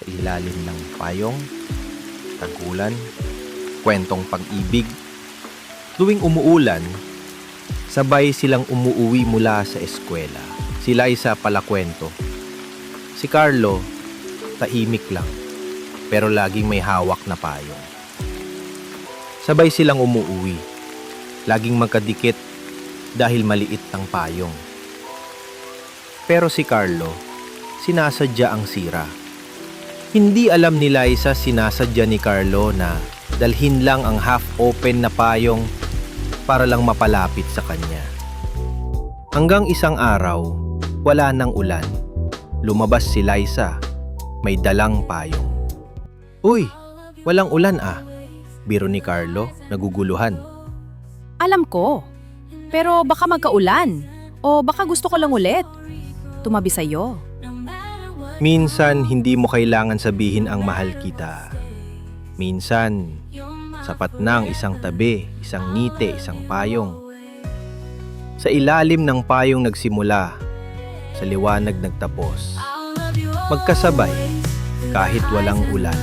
sa ilalim ng payong, tagulan, kwentong pag-ibig. Tuwing umuulan, sabay silang umuuwi mula sa eskwela. Sila isa palakwento. Si Carlo, tahimik lang, pero laging may hawak na payong. Sabay silang umuuwi, laging magkadikit dahil maliit ang payong. Pero si Carlo, sinasadya ang sira. Hindi alam ni Liza sinasadya ni Carlo na dalhin lang ang half-open na payong para lang mapalapit sa kanya. Hanggang isang araw, wala nang ulan. Lumabas si Liza, may dalang payong. "Uy, walang ulan ah," biro ni Carlo, naguguluhan. Alam ko. Pero baka magkaulan. O baka gusto ko lang ulit tumabi sa'yo. Minsan, hindi mo kailangan sabihin ang mahal kita. Minsan, sapat na ang isang tabi, isang ngiti, isang payong. Sa ilalim ng payong nagsimula, sa liwanag nagtapos. Magkasabay, kahit walang ulan.